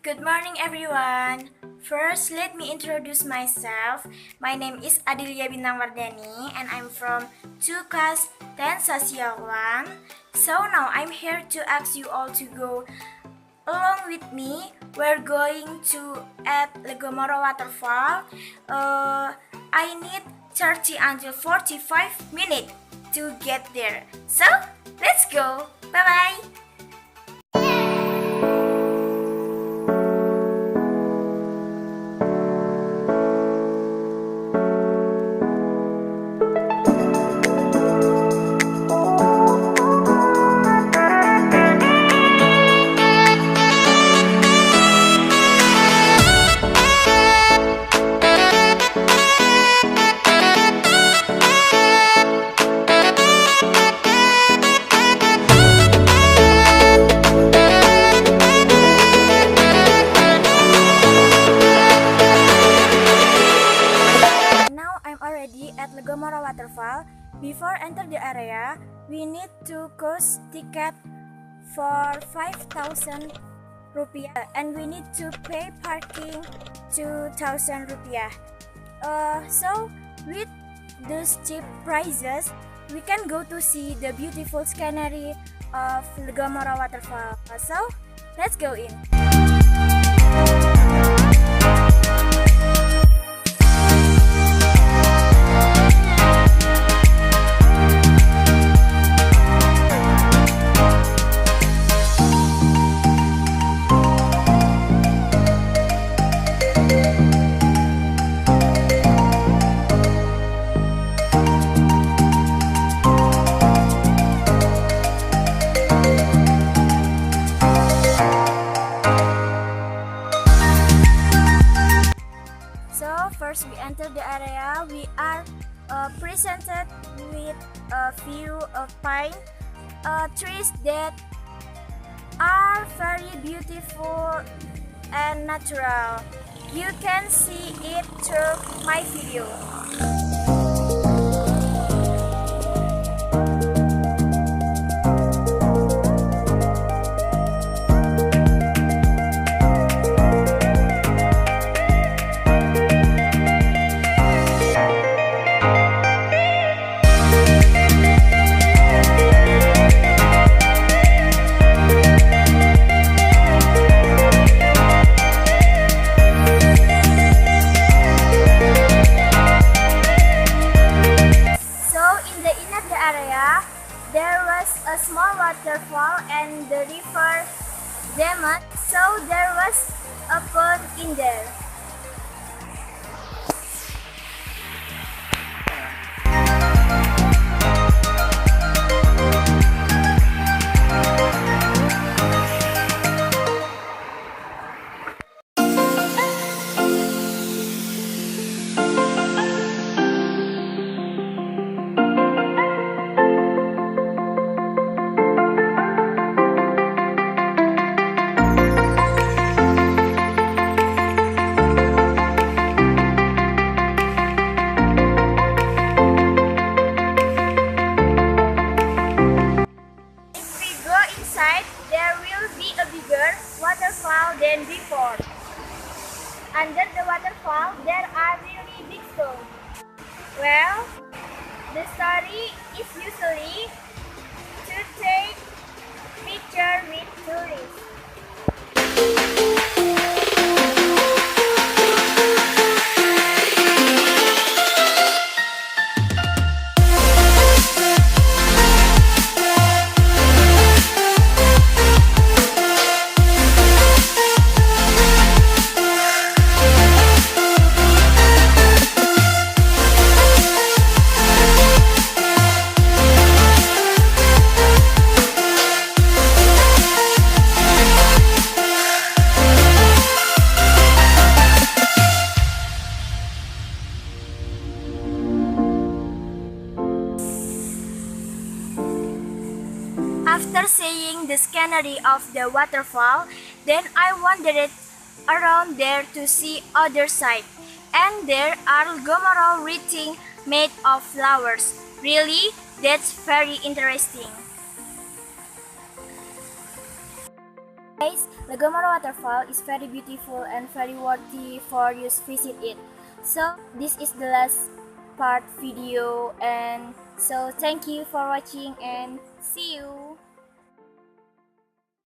Good morning, everyone. First, let me introduce myself. My name is Adilia Bintang Wardani, and I'm from 2 class 10 Social 1. So now I'm here to ask you all to go along with me. We're going to at Legomoro Waterfall. I need 30 until 45 minutes to get there. So, let's go. Bye-bye. At Legomoro Waterfall. Before enter the area, we need to cost ticket for 5,000 rupiah and we need to pay parking 2,000 rupiah. So with those cheap prices, we can go to see the beautiful scenery of Legomoro Waterfall. So let's go in. First we enter the area, we are presented with a view of pine trees that are very beautiful and natural. You can see it through my video. There was a small waterfall and the river Glenmore, so there was a pond in there. There will be a bigger waterfall than before. Under the waterfall, there are really big stones. Well, the story is usually to take picture with tourists. After seeing the scenery of the waterfall, then I wandered around there to see other side. And there are Legomoro wreaths made of flowers. Really, that's very interesting. Guys, Legomoro Waterfall is very beautiful and very worthy for you to visit it. So this is the last part video, and so thank you for watching and see you.